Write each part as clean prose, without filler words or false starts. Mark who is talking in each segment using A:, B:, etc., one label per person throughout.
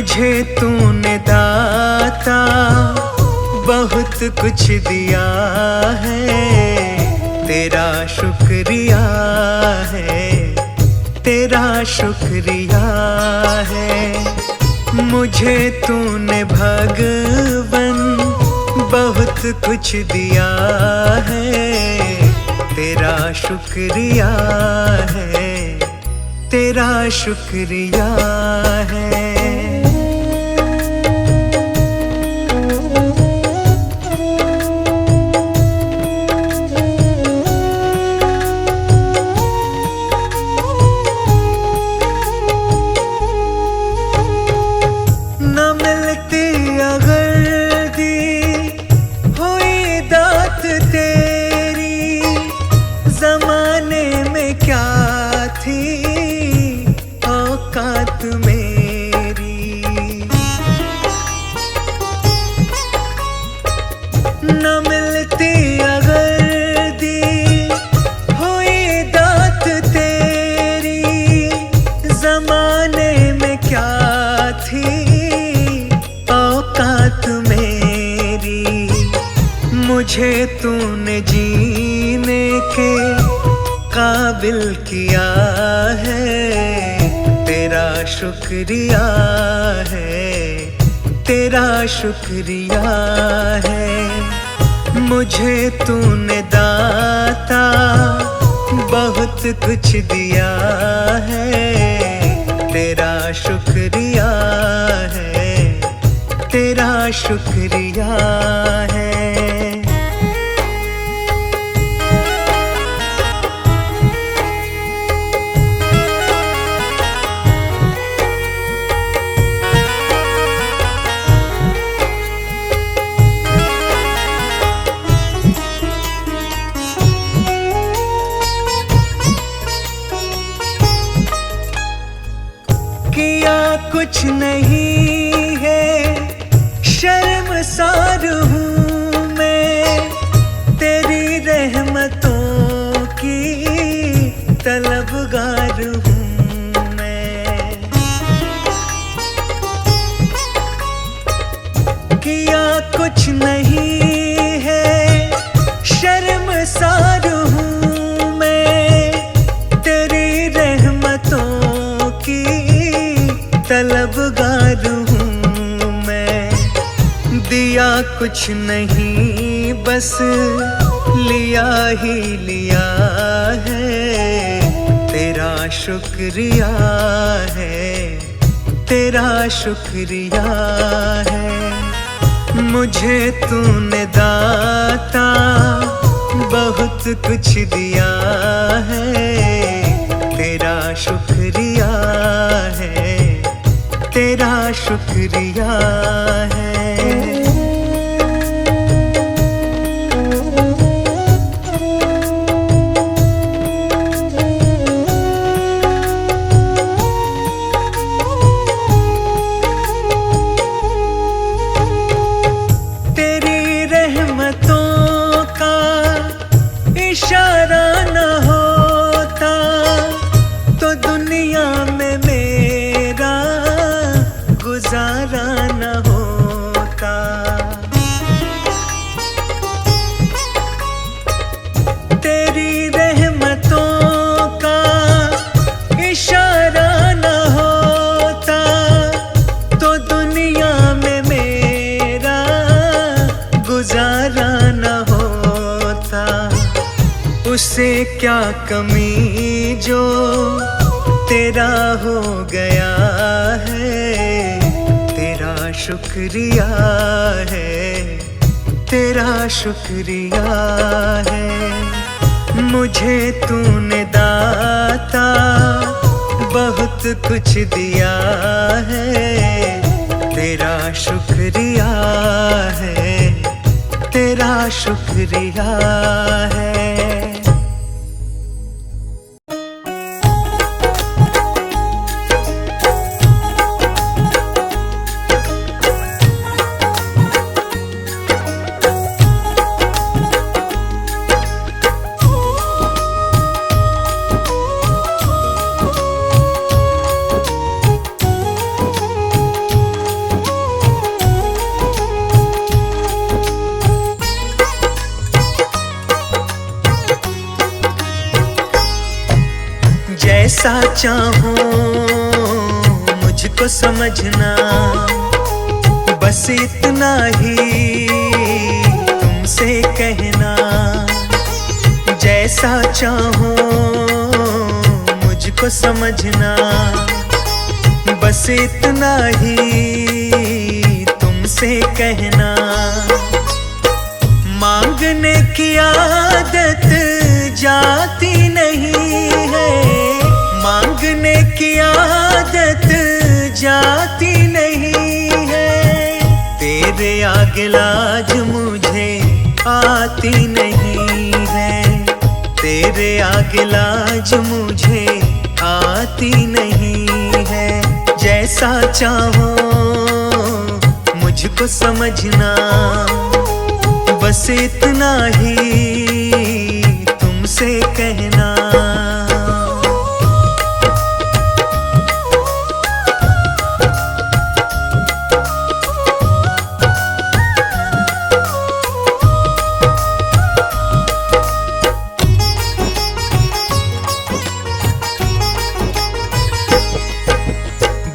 A: मुझे तूने दाता बहुत कुछ दिया है, तेरा शुक्रिया है, तेरा शुक्रिया है। मुझे तूने भगवन बहुत कुछ दिया है, तेरा शुक्रिया है, तेरा शुक्रिया है। मुझे तूने जीने के काबिल किया है, तेरा शुक्रिया है, तेरा शुक्रिया है। मुझे तूने दाता बहुत कुछ दिया है, तेरा शुक्रिया है, तेरा शुक्रिया है। किया कुछ नहीं है, शर्मसार हूँ मैं, तेरी रहमतों की तलबगार हूँ मैं। किया कुछ नहीं है, शर्मसार हूँ मैं, तेरी रहमतों की तलबगार हूँ मैं। दिया कुछ नहीं बस लिया ही लिया है, तेरा शुक्रिया है, तेरा शुक्रिया है। मुझे तूने दाता बहुत कुछ दिया है, तेरा शुक्रिया है, तेरा शुक्रिया है। तेरी रहमतों का इशारा न होता तो दुनिया में मेरा गुजारा न होता। तेरी रहमतों का इशारा न होता तो दुनिया में मेरा गुजारा न होता। उसे क्या कमी जो तेरा हो गया है, तेरा शुक्रिया है, तेरा शुक्रिया है। मुझे तूने दाता बहुत कुछ दिया है, तेरा शुक्रिया है, तेरा शुक्रिया है। जैसा चाहो मुझको समझना, बस इतना ही तुमसे कहना। जैसा चाहो मुझको समझना, बस इतना ही तुमसे कहना। मांगने की आदत जाती नहीं है, मांगने की आदत जाती नहीं है। तेरे आगे लाज मुझे आती नहीं है, तेरे आगे लाज मुझे आती नहीं है। जैसा चाहो मुझको समझना, बस इतना ही तुमसे कहना।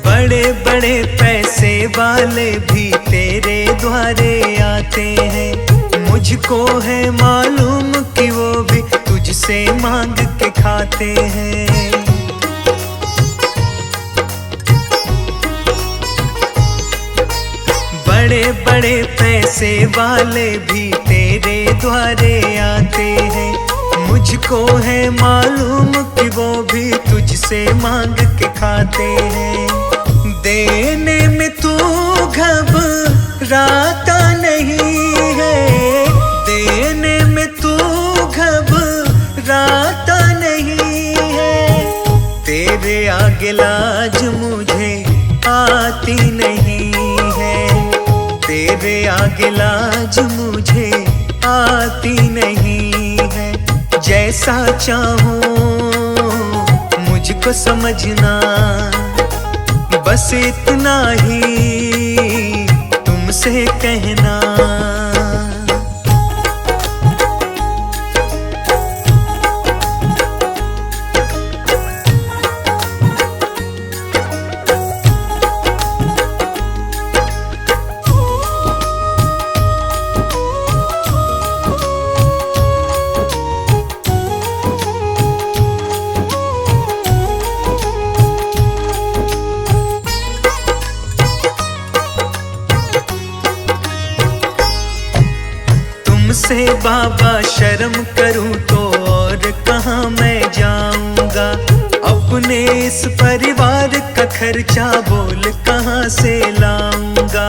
A: बड़े बड़े पैसे वाले भी तेरे द्वारे आते हैं। मुझको है मालूम कि वो भी तुझसे मांग के खाते हैं। बड़े बड़े पैसे वाले भी तेरे द्वारे आते हैं। मुझको है मालूम कि वो भी तुझसे मांग के खाते हैं। देने में तू घबराता नहीं है, देने में तू घबराता नहीं है। तेरे आगे लाज मुझे आती नहीं है, तेरे आगे लाज मुझे आती नहीं है। जैसा चाहो मुझको समझना, बस इतना ही तुमसे कहना। तुमसे बाबा शर्म करूं तो और कहाँ मैं जाऊंगा। अपने इस परिवार का खर्चा बोल कहाँ से लाऊंगा।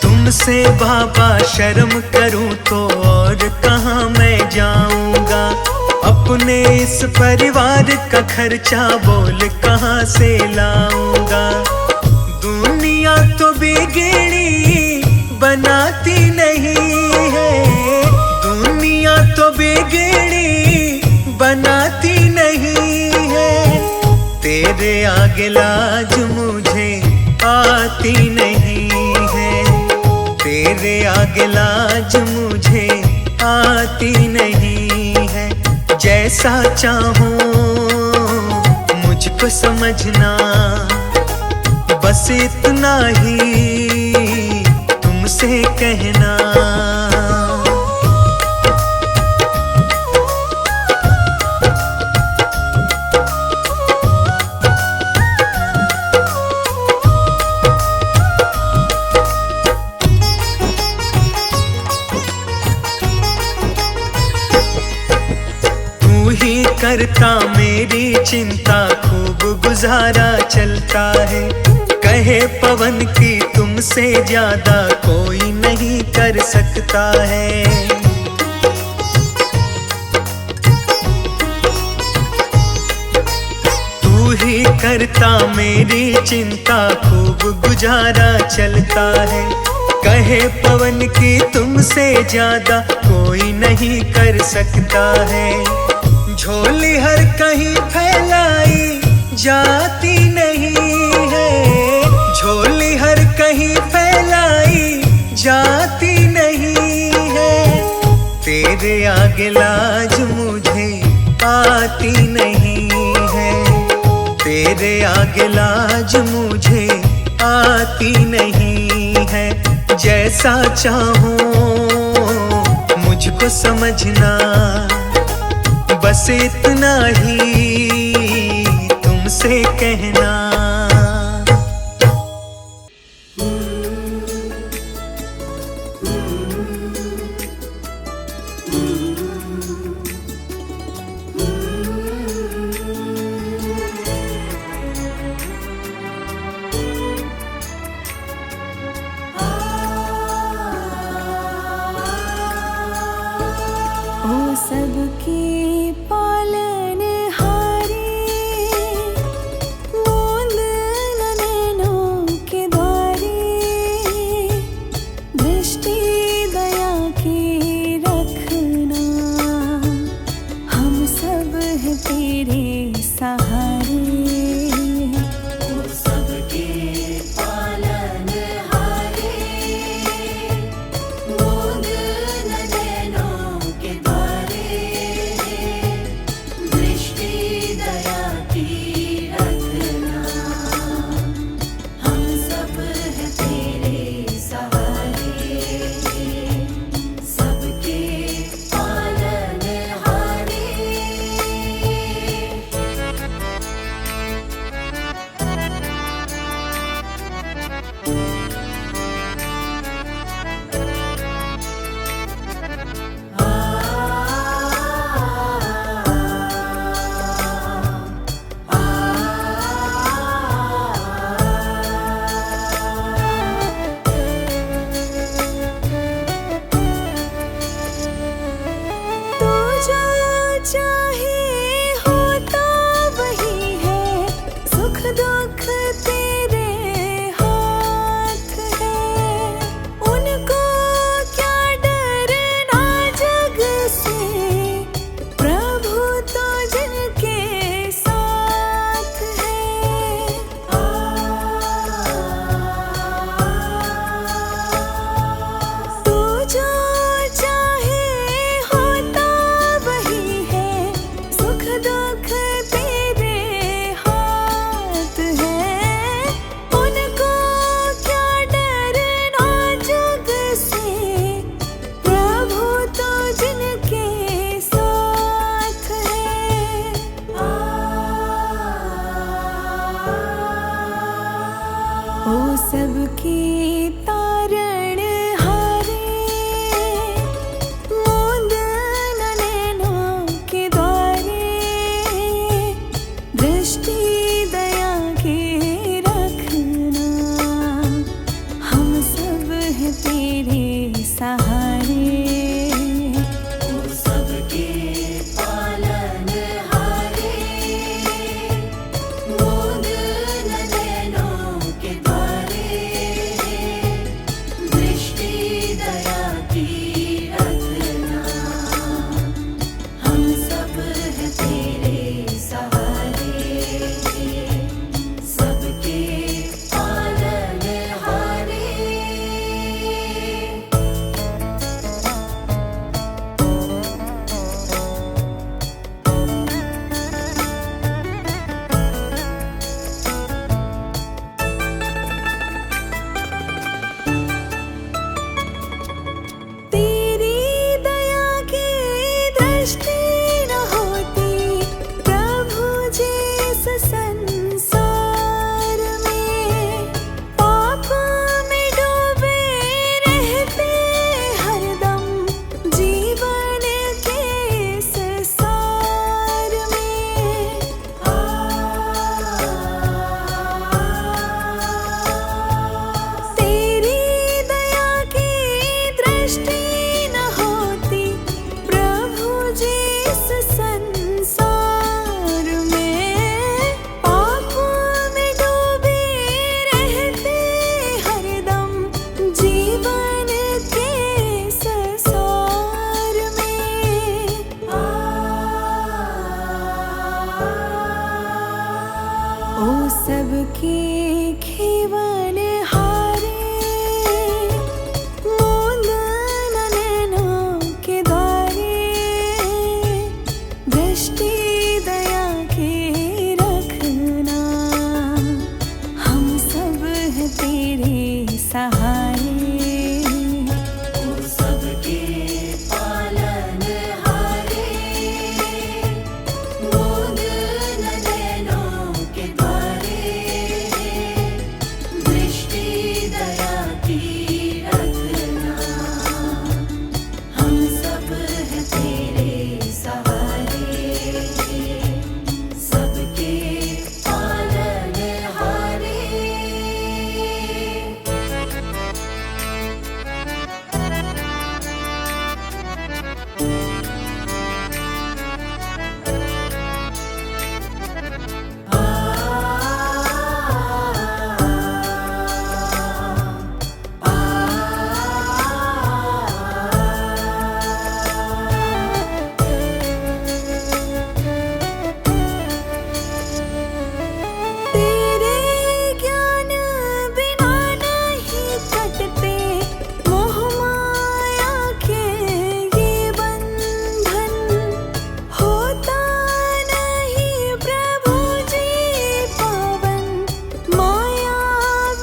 A: तुमसे बाबा शर्म करूं तो और कहाँ मैं जाऊंगा। अपने इस परिवार का खर्चा बोल कहाँ से लाऊंगा। दुनिया तो बिगड़ी बनाती नहीं है, दुनिया तो बिगड़ी बनाती नहीं है। तेरे आगे लाज मुझे आती नहीं है, तेरे आगे लाज मुझे आती नहीं है। जैसा चाहो मुझको समझना, बस इतना ही तुमसे कहना। तू ही करता मेरी चिंता, खूब गुजारा चलता है। कहे पवन की तुमसे ज्यादा कोई नहीं कर सकता है। तू ही करता मेरी चिंता, खूब गुजारा चलता है। कहे पवन की तुमसे ज्यादा कोई नहीं कर सकता है। झोली हर कहीं फैलाई जाती नहीं है, झोली हर कहीं फैलाई जाती नहीं है। तेरे आगे लाज मुझे आती नहीं है, तेरे आगे लाज मुझे आती नहीं है। जैसा चाहूं मुझको समझना, बस इतना ही तुमसे कहना।
B: सबके पालनहारे, बूंद नैनों के द्वारे, दृष्टि दया की रखना, हम सब हैं तेरे सहारे। सबके तारण हारे, बूंद नैनों के द्वारे, दृष्टि दया के रखना, हम सब हैं तेरे सहारे। सहारे।
C: सबके पालनहारे, मूंद न नैनों के द्वारे, दृष्टि दया की रखना, हम सब हैं तेरे सहारे। सबके पालनहारे।
B: तेरे ज्ञान बिना नहीं कटते मोह माया के ये बंधन, होता नहीं प्रभु जी पावन, माया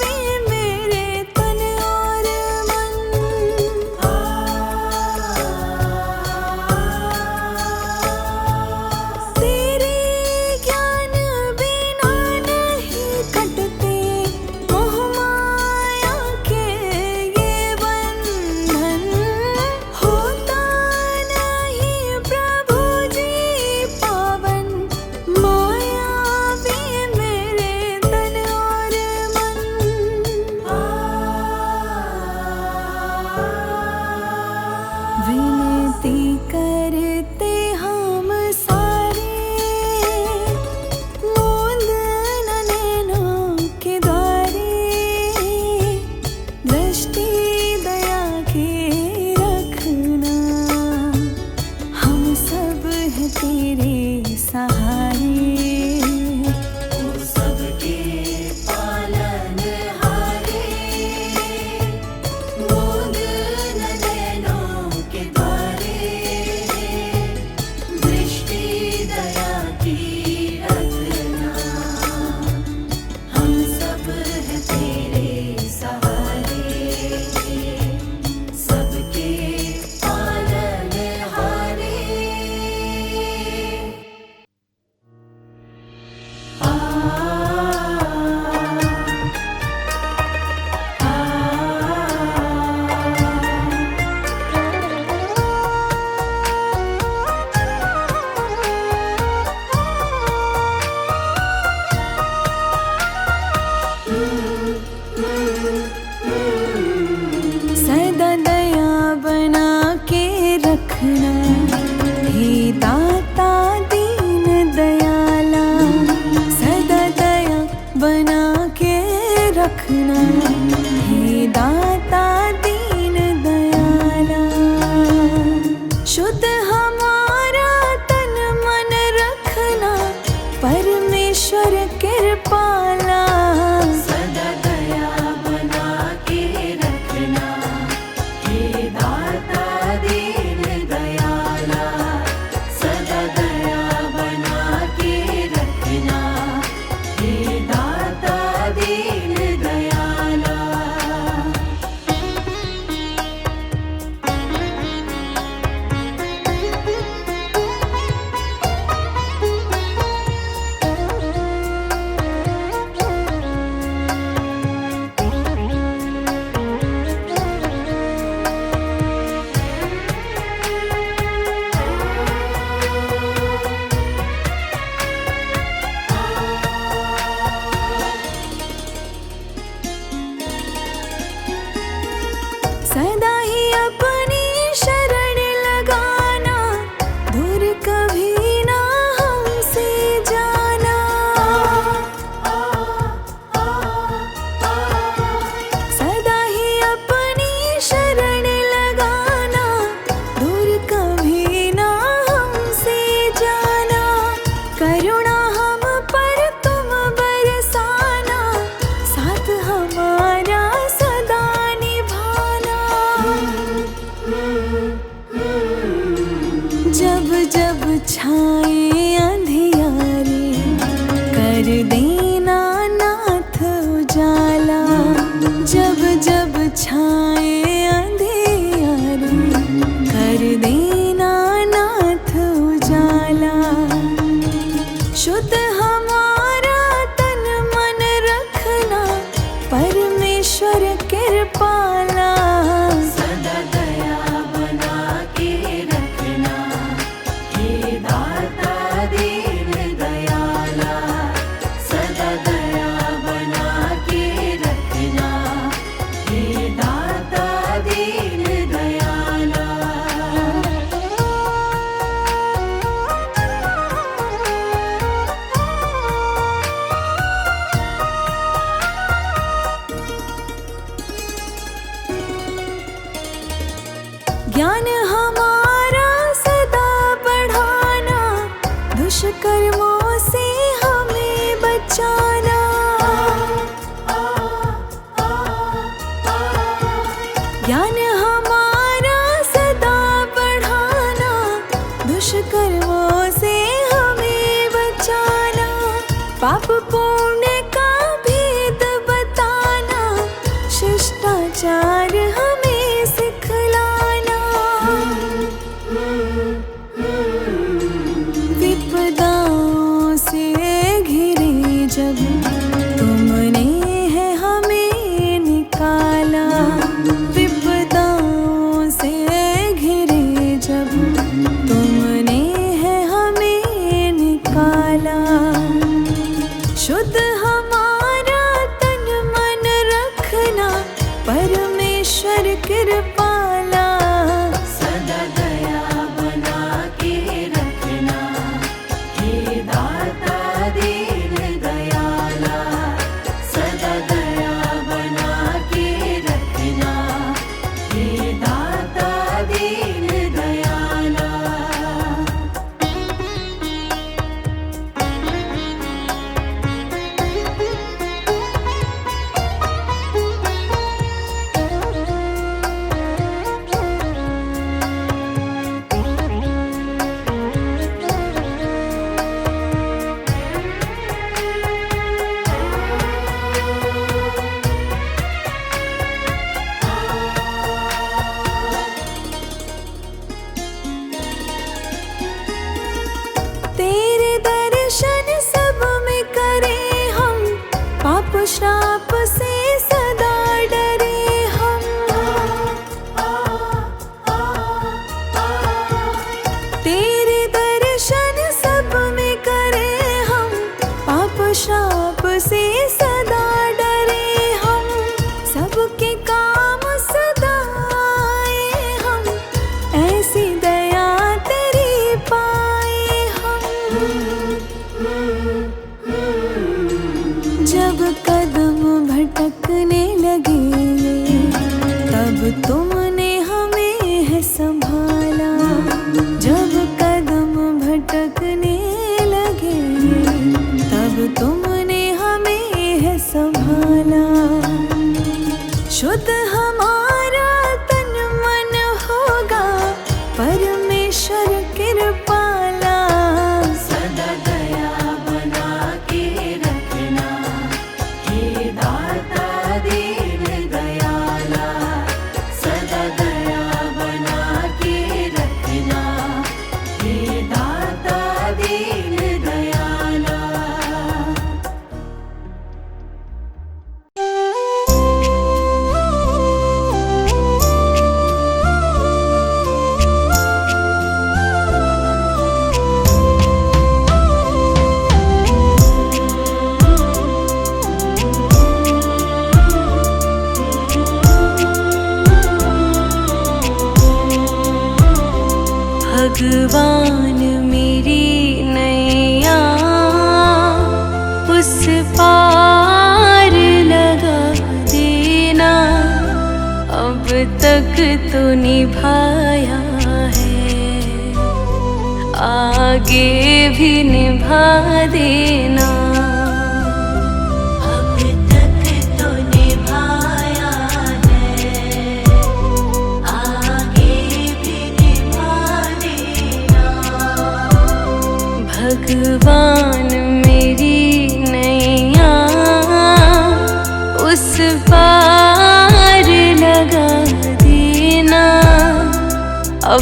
B: में मेरे तन और मन। तेरे ज्ञान बिना नहीं कटते मोह माया के ये बंधन, होता नहीं प्रभु जी पावन, माया में मेरे तन और मन। विनती करते हम सारे, मूंद न नैनों के द्वारे, दृष्टि दया के रखना, हम सब हैं तेरे सहारे।
C: सबके पालनहारे, मूंद न नैनों के द्वारे, दृष्टि दया की रखना, हम सब हैं तेरे सहारे। सबके पालनहारे।
B: सदा दया बना के रखना, हे दाता दीन दयाला, सदा दया बना के रखना, हे दाता दीन दयाला। शुद्ध हमारा तन मन रखना, परमेश्वर कृपाला।
C: सदा दया बना के रखना, हे दाता दीन दयाला। सदा दया बना के रखना, हे दाता दीन दयाला।
B: छाए अंधियारे, कर देना नाथ उजाला। शुद्ध हमारा तन मन रखना, परमेश्वर कृपाला।
C: सदा दया बना के रखना, हे दाता दीन दयाला। सदा दया बना के रखना, हे दाता दीन दयाला।
B: ज्ञान हमारा सदा बढ़ाना, दुष्कर्मों से हमें बचाना। ज्ञान हमारा सदा बढ़ाना, दुष्कर्मों से हमें बचाना। पाप पुण्य का भेद बताना, शिष्टाचार हमें सिखलाना। विपदाओं से घिरे जब तुमने है हमें निकाला। विपदाओं से घिरे जब तुमने है हमें निकाला। शुद्ध हमारा तन मन रखना, परमेश्वर कृपाला।
C: सदा दया बना के रखना, हे दाता दीन दयाला। सदा दया बना के रखना, हे दाता दीन दयाला।
B: तेरे दर्शन सब में करें हम, पाप श्राप से सदा डरे हम। तेरे दर्शन सब में करें हम, पाप श्राप से सदा डरे हम। सबके काम सदा आए हम, ऐसी दया तेरी पाए हम। जब कदम भटकने लगे, तब तुमने हमें है संभाला। जब कदम भटकने लगे, तब तुमने हमें है संभाला। शुद्ध हमारा तन मन होगा, परमेश्वर कृपाला।
C: सदा दया बना के रखना, हे दाता दीन दयाला। सदा दया बना के रखना, हे दाता दीन दयाला।
B: भगवान मेरी नैया उस पार लगा देना। अब तक तो निभाया है, आगे भी निभा देना। अब तक तो निभाया है, आगे भी निभा देना। भगवान मेरी नैया उस पार लगा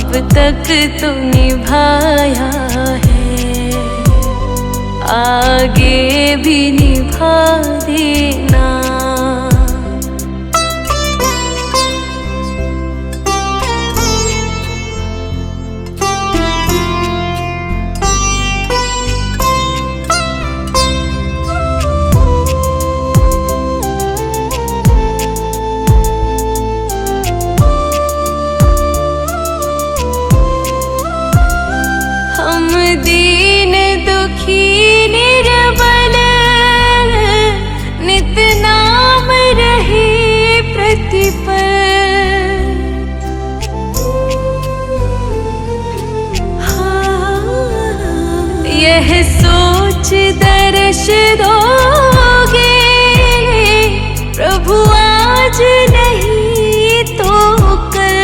B: अब तक तो निभाया है, आगे भी निभा देना। दीन दुखी निर्बल नित नाम रहे प्रतिपल। यह सोच दर्श दोगे प्रभु आज नहीं तो कल।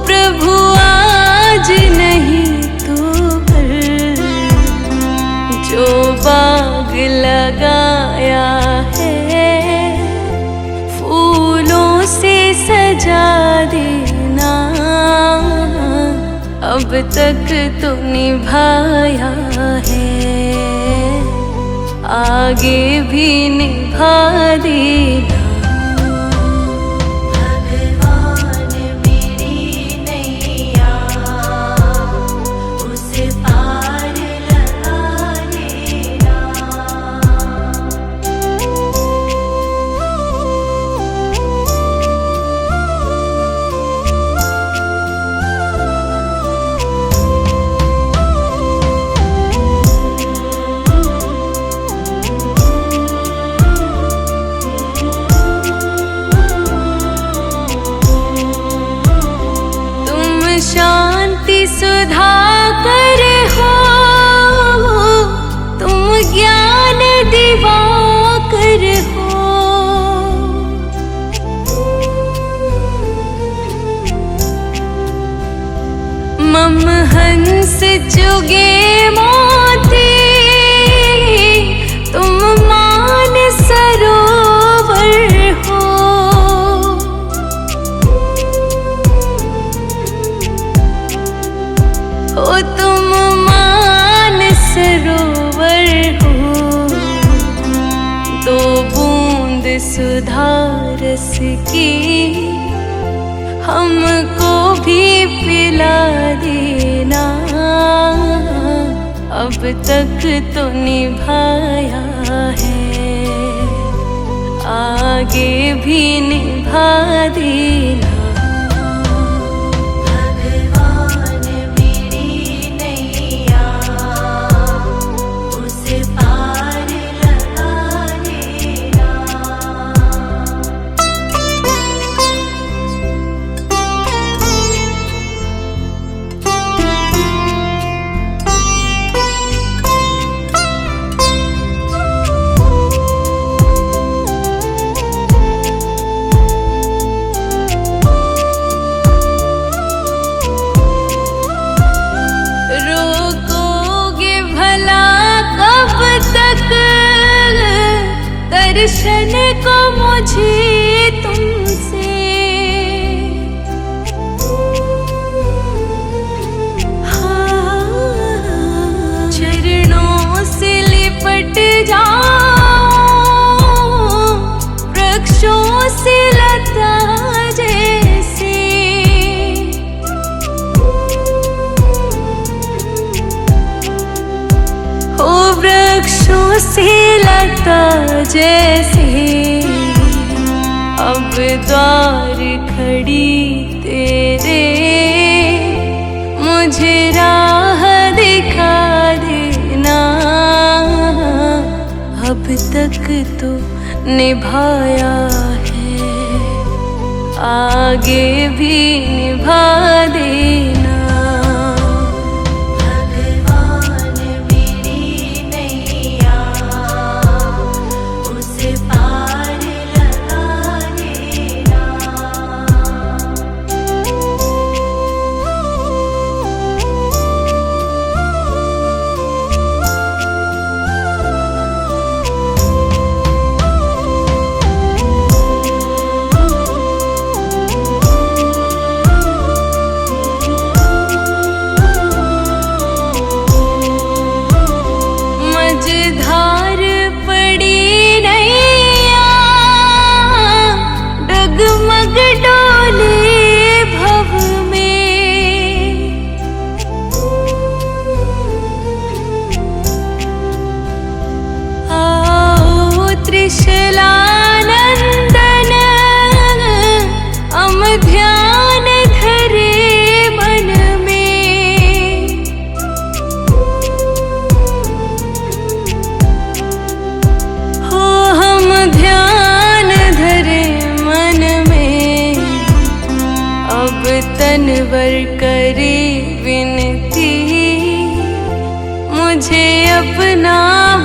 B: प्रभु आज नहीं तो कल, जो बाग लगाया है फूलों से सजा देना। अब तक तो निभाया है, आगे भी निभा देना। शांति सुधा कर हो, तुम ज्ञान दिवाकर हो। मम हंस चुगे मोती, तुम मान सरोवर हो। ओ तुम मान सरोवर हो, दो बूंद सुधा रस की हमको भी पिला देना। अब तक तो निभाया है, आगे भी निभा देना। दर्शन को मुझे तुमसे, चरणों से लिपट जाओ वृक्षों से लता जैसे। हो वृक्षों से लता जैसे, अब द्वार खड़ी तेरे, मुझे राह दिखा देना। अब तक तो निभाया है, आगे भी निभा देना। त्रिशलानंदन अम ध्यान धरे मन में। हो हम ध्यान धरे मन में, अब तनवर करे विनती, मुझे अपना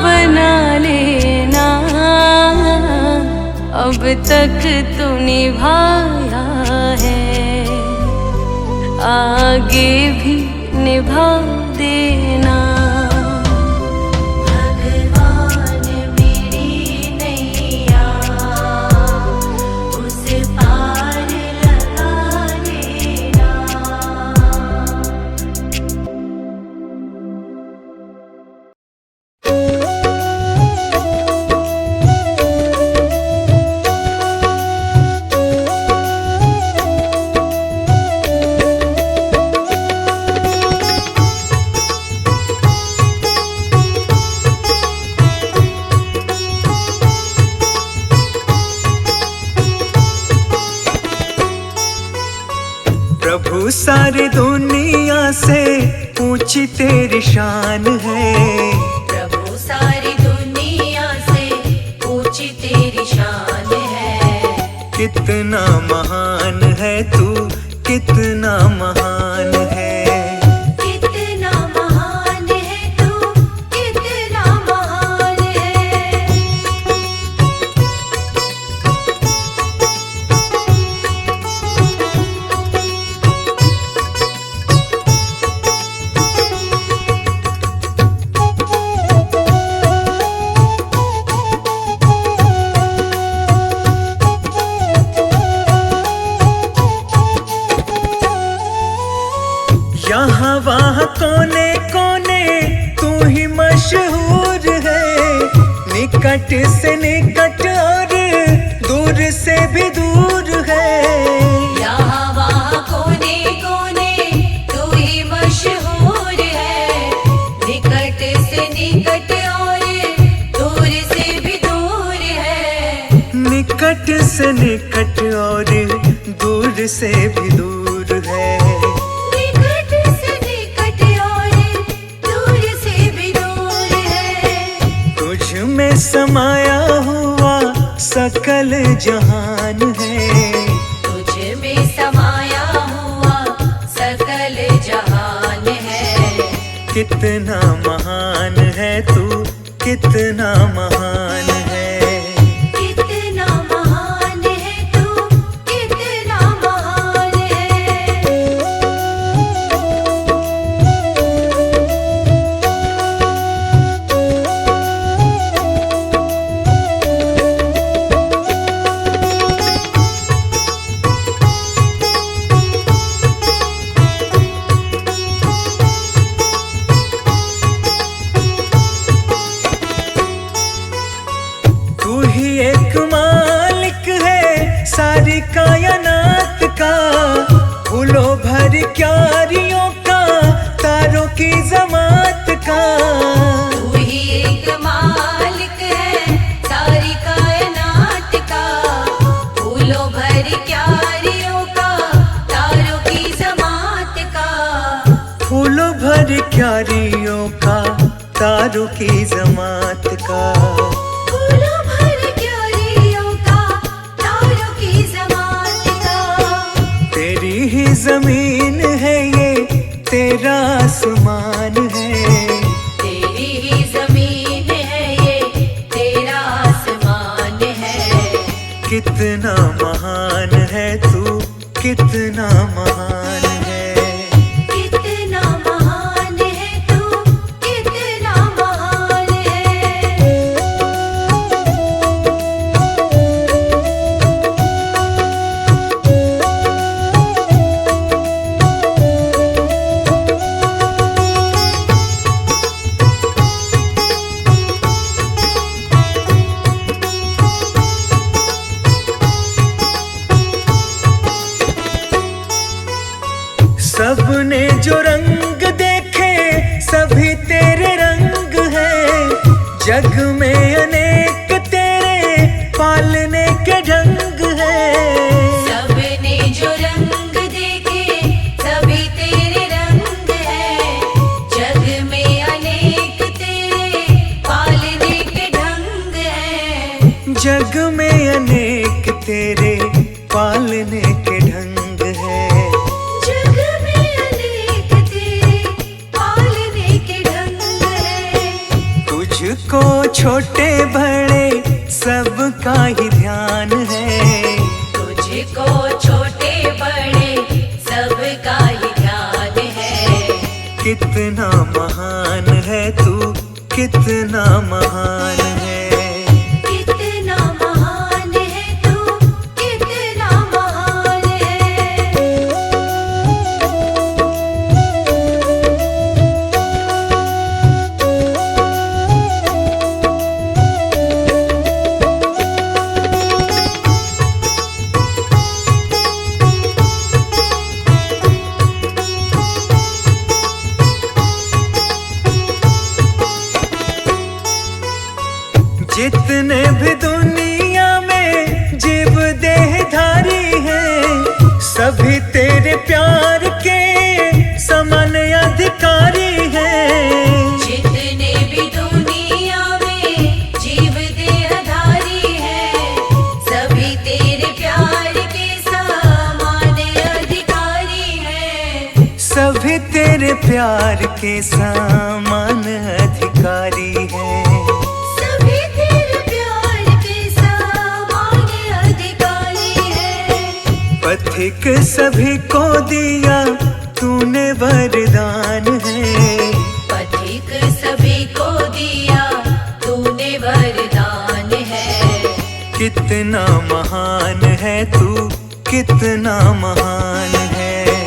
B: बना लेना। अब तक तू निभाया है, आगे भी निभा देना।
C: भगवान मेरी नैया उस पार लगा देना।
A: प्रभु सारी दुनिया से ऊंची तेरी शान है।
C: प्रभु सारी दुनिया से ऊंची तेरी शान है।
A: कितना महान है तू, कितना महान है।
C: कितना महान है तू, कितना महान है।
A: यहाँ वहाँ कोने कोने तू ही मशहूर है। निकट से निकट और दूर से भी दूर है।
C: यहाँ वहाँ कोने कोने तू ही मशहूर है। निकट से निकट और दूर से भी दूर है।
A: निकट से निकट और दूर से भी दूर है।
C: निकट से निकट और दूर से भी दूर है।
A: तुझ में समाया हुआ सकल जहान है।
C: तुझ में समाया हुआ सकल जहान है।
A: कितना महान है तू, कितना महान है।
C: कितना महान है तू, कितना महान है।
A: तू ही एक मालिक है सारी कायनात का। फूलों भर क्यारियों का, तारों की जमात का।
C: तू ही एक मालिक है सारी कायनात का। फूलों भर क्यारियों का, तारों की जमात का।
A: फूलों भर क्यारियों का, तारों की जमात का।
C: फूलों भर क्यारियों का, तारों की जमात का।
A: तेरी ही जमीन है ये, तेरा आसमान है।
C: तेरी ही जमीन है ये, तेरा आसमान है।
A: कितना महान है तू, कितना महान है।
C: कितना महान है तू, कितना महान है।
A: सबने जो रंग देखे सभी तेरे रंग हैं। जग में अनेक तेरे जग में अनेक तेरे पालने के ढंग है।
C: जग में अनेक तेरे पालने के ढंग है।
A: तुझको छोटे बड़े सबका ही ध्यान है।
C: तुझको छोटे बड़े सबका ही ध्यान है।
A: कितना महान है तू, कितना महान है।
C: कितना महान है तू, कितना महान है।
A: जितने भी दुनिया में जीव देहधारी हैं, सभी तेरे प्यार के समान अधिकारी हैं।
C: जितने भी दुनिया में जीव देहधारी हैं, सभी तेरे प्यार के समान अधिकारी हैं।
A: सभी तेरे प्यार के समान अधिकारी हैं।
C: सभी तेरे प्यार के समान अधिकारी हैं।
A: पथिक सभी को दिया तूने वरदान है।
C: पथिक सभी को दिया तूने वरदान है।
A: कितना महान है तू, कितना महान है।